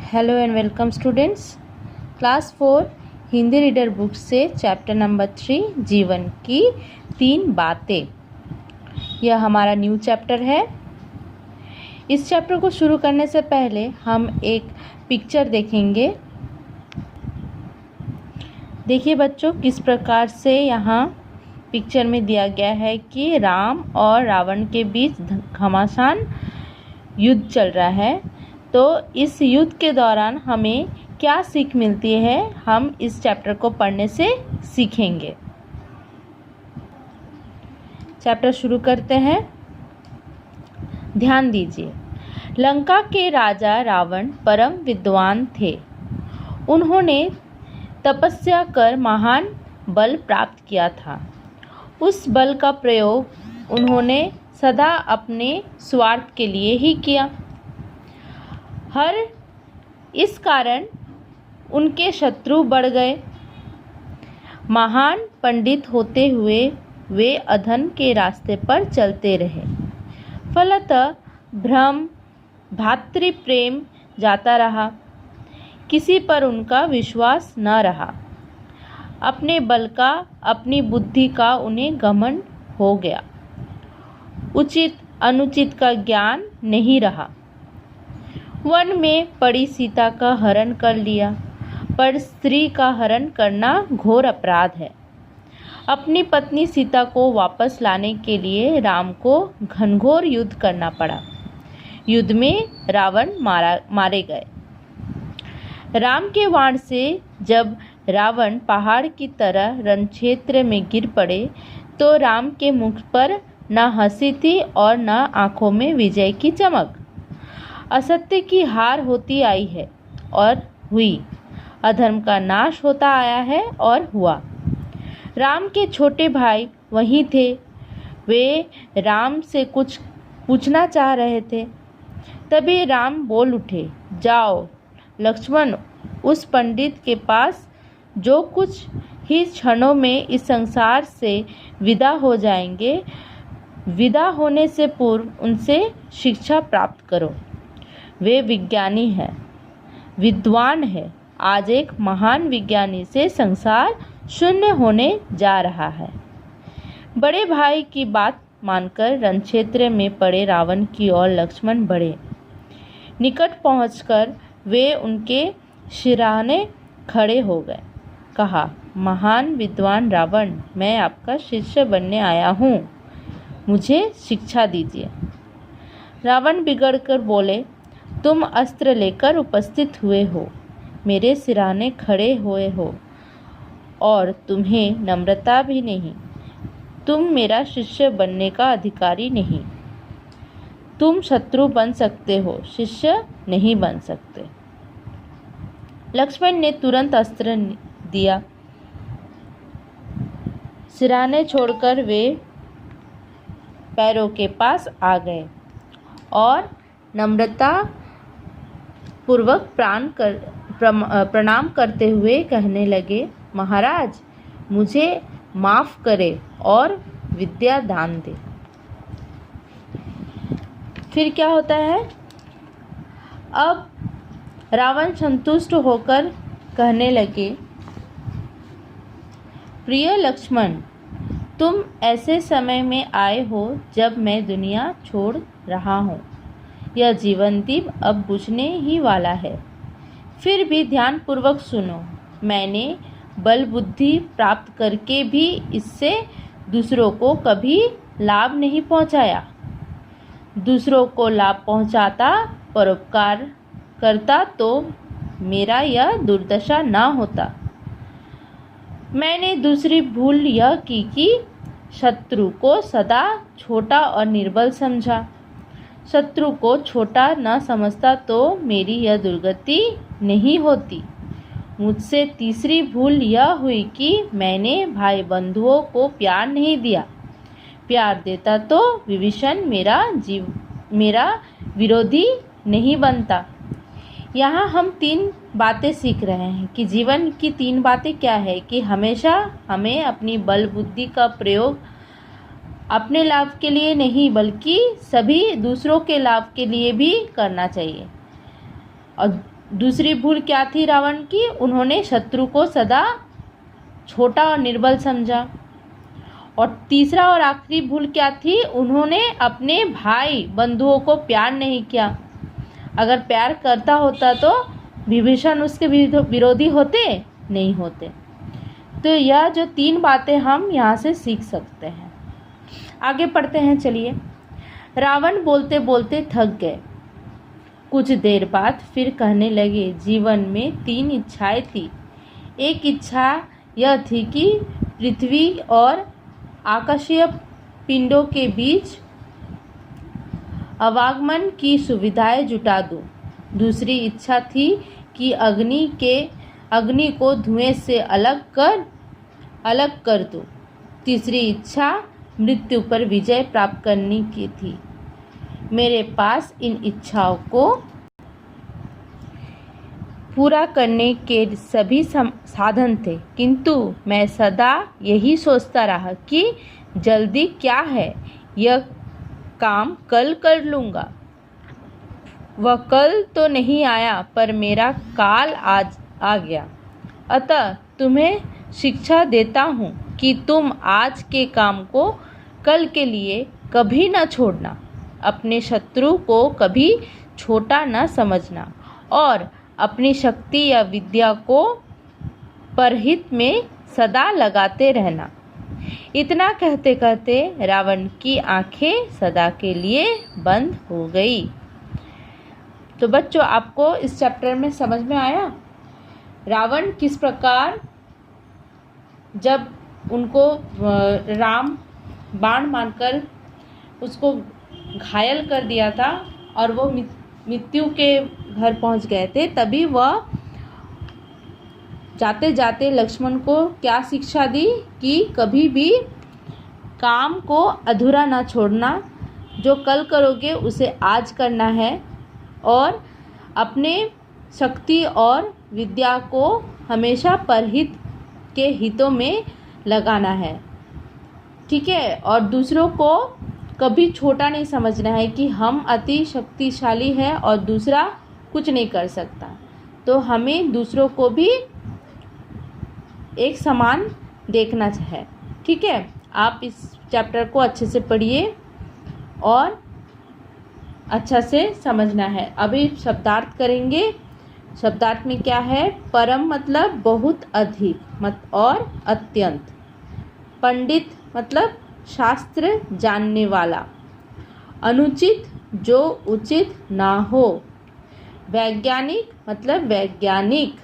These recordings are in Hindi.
Hello and welcome students. Class 4 Hindi reader book से चैप्टर नंबर 3 जीवन की 3 बातें। यह हमारा न्यू चैप्टर है। इस चैप्टर को शुरू करने से पहले हम एक पिक्चर देखेंगे। देखिए बच्चों, किस प्रकार से यहाँ पिक्चर में दिया गया है कि राम और रावण के बीच घमासान युद्ध चल रहा है। तो इस युद्ध के दौरान हमें क्या सीख मिलती है, हम इस चैप्टर को पढ़ने से सीखेंगे। चैप्टर शुरू करते हैं। ध्यान दीजिए। लंका के राजा रावण परम विद्वान थे। उन्होंने तपस्या कर महान बल प्राप्त किया था। उस बल का प्रयोग उन्होंने सदा अपने स्वार्थ के लिए ही किया। इस कारण उनके शत्रु बढ़ गए। महान पंडित होते हुए वे अधर्म के रास्ते पर चलते रहे। फलतः भ्रम भातृप्रेम जाता रहा। किसी पर उनका विश्वास न रहा। अपने बल का, अपनी बुद्धि का उन्हें घमंड हो गया। उचित अनुचित का ज्ञान नहीं रहा। वन में पड़ी सीता का हरण कर लिया, पर स्त्री का हरण करना घोर अपराध है। अपनी पत्नी सीता को वापस लाने के लिए राम को घनघोर युद्ध करना पड़ा। युद्ध में रावण मारे गए। राम के बाण से जब रावण पहाड़ की तरह रणक्षेत्र में गिर पड़े तो राम के मुख पर न हंसी थी और न आंखों में विजय की चमक। असत्य की हार होती आई है और हुई। अधर्म का नाश होता आया है और हुआ। राम के छोटे भाई वहीं थे। वे राम से कुछ पूछना चाह रहे थे। तभी राम बोल उठे, जाओ लक्ष्मण, उस पंडित के पास जो कुछ ही क्षणों में इस संसार से विदा हो जाएंगे। विदा होने से पूर्व उनसे शिक्षा प्राप्त करो। वे विज्ञानी हैं, विद्वान है। आज एक महान विज्ञानी से संसार शून्य होने जा रहा है। बड़े भाई की बात मानकर रणक्षेत्र में पड़े रावण की ओर लक्ष्मण बढ़े। निकट पहुंचकर वे उनके सिरहाने खड़े हो गए। कहा, महान विद्वान रावण, मैं आपका शिष्य बनने आया हूँ, मुझे शिक्षा दीजिए। रावण बिगड़कर बोले, तुम अस्त्र लेकर उपस्थित हुए हो, मेरे सिरहाने खड़े हुए हो और तुम्हें नम्रता भी नहीं। तुम मेरा शिष्य बनने का अधिकारी नहीं। तुम शत्रु बन सकते हो, शिष्य नहीं बन सकते। लक्ष्मण ने तुरंत अस्त्र दिया। सिरहाने छोड़कर वे पैरों के पास आ गए और नम्रता पूर्वक प्रणाम करते हुए कहने लगे, महाराज, मुझे माफ करे और विद्या दान दे। फिर क्या होता है? अब रावण संतुष्ट होकर कहने लगे, प्रिय लक्ष्मण, तुम ऐसे समय में आए हो जब मैं दुनिया छोड़ रहा हूँ। यह जीवन दीप अब बुझने ही वाला है। फिर भी ध्यानपूर्वक सुनो। मैंने बल बुद्धि प्राप्त करके भी इससे दूसरों को कभी लाभ नहीं पहुँचाया। दूसरों को लाभ पहुँचाता, परोपकार करता तो मेरा यह दुर्दशा न होता। मैंने दूसरी भूल यह की कि शत्रु को सदा छोटा और निर्बल समझा। शत्रु को छोटा न समझता तो मेरी यह दुर्गति नहीं होती। मुझसे तीसरी भूल यह हुई कि मैंने भाई बंधुओं को प्यार नहीं दिया। प्यार देता तो विभीषण मेरा विरोधी नहीं बनता। यहाँ हम 3 बातें सीख रहे हैं कि जीवन की 3 बातें क्या है कि हमेशा हमें अपनी बल बुद्धि का प्रयोग अपने लाभ के लिए नहीं बल्कि सभी दूसरों के लाभ के लिए भी करना चाहिए। और दूसरी भूल क्या थी रावण की? उन्होंने शत्रु को सदा छोटा और निर्बल समझा। और तीसरा और आखिरी भूल क्या थी? उन्होंने अपने भाई बंधुओं को प्यार नहीं किया। अगर प्यार करता होता तो विभीषण उसके विरोधी होते नहीं होते। तो यह जो 3 बातें हम यहाँ से सीख सकते हैं। आगे पढ़ते हैं, चलिए। रावण बोलते बोलते थक गए। कुछ देर बाद फिर कहने लगे, जीवन में 3 इच्छाएं थी। एक इच्छा यह थी कि पृथ्वी और आकाशीय पिंडों के बीच आवागमन की सुविधाएं जुटा दूं। दूसरी इच्छा थी कि अग्नि को धुएं से अलग कर दूं। तीसरी इच्छा मृत्यु पर विजय प्राप्त करने की थी। मेरे पास इन इच्छाओं को पूरा करने के सभी साधन थे, किंतु मैं सदा यही सोचता रहा कि जल्दी क्या है, यह काम कल कर लूँगा। वह कल तो नहीं आया, पर मेरा काल आज आ गया। अतः तुम्हें शिक्षा देता हूँ कि तुम आज के काम को कल के लिए कभी न छोड़ना। अपने शत्रु को कभी छोटा न समझना और अपनी शक्ति या विद्या को परहित में सदा लगाते रहना। इतना कहते कहते रावण की आंखें सदा के लिए बंद हो गई। तो बच्चों, आपको इस चैप्टर में समझ में आया रावण किस प्रकार जब उनको राम बाण मारकर उसको घायल कर दिया था और वो मृत्यु के घर पहुंच गए थे, तभी वह जाते जाते लक्ष्मण को क्या शिक्षा दी कि कभी भी काम को अधूरा ना छोड़ना। जो कल करोगे उसे आज करना है और अपने शक्ति और विद्या को हमेशा परहित के हितों में लगाना है। ठीक है। और दूसरों को कभी छोटा नहीं समझना है कि हम अति शक्तिशाली हैं और दूसरा कुछ नहीं कर सकता। तो हमें दूसरों को भी एक समान देखना है। ठीक है। आप इस चैप्टर को अच्छे से पढ़िए और अच्छा से समझना है। अभी शब्दार्थ करेंगे। शब्दार्थ में क्या है? परम मतलब बहुत अधिक और अत्यंत। पंडित मतलब शास्त्र जानने वाला। अनुचित जो उचित ना हो। वैज्ञानिक मतलब वैज्ञानिक।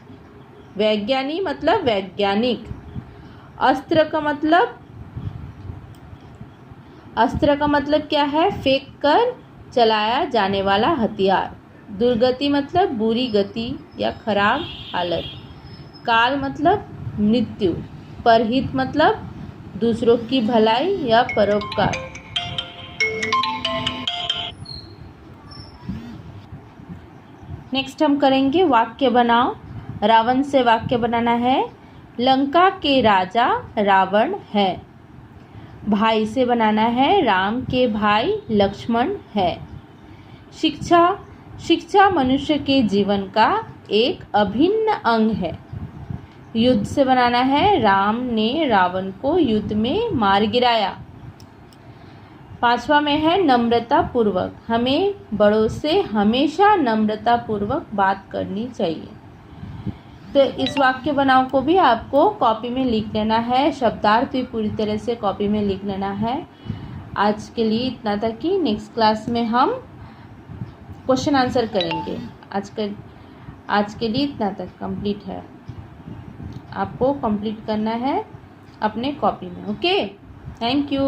वैज्ञानी मतलब वैज्ञानिक। अस्त्र का मतलब क्या है? फेंक कर चलाया जाने वाला हथियार। दुर्गति मतलब बुरी गति या खराब हालत। काल मतलब मृत्यु। परहित मतलब दूसरों की भलाई या परोपकार। नेक्स्ट हम करेंगे वाक्य बनाओ। रावण से वाक्य बनाना है। लंका के राजा रावण है। भाई से बनाना है। राम के भाई लक्ष्मण है। शिक्षा मनुष्य के जीवन का एक अभिन्न अंग है। युद्ध से बनाना है। राम ने रावण को युद्ध में मार गिराया। 5वां में है नम्रता पूर्वक। हमें बड़ों से हमेशा नम्रता पूर्वक बात करनी चाहिए। तो इस वाक्य बनाओ को भी आपको कॉपी में लिख लेना है। शब्दार्थ भी पूरी तरह से कॉपी में लिख लेना है। आज के लिए इतना तक ही। नेक्स्ट क्लास में हम क्वेश्चन आंसर करेंगे। आज के लिए इतना तक कंप्लीट है। आपको कंप्लीट करना है अपने कॉपी में। Okay, thank you.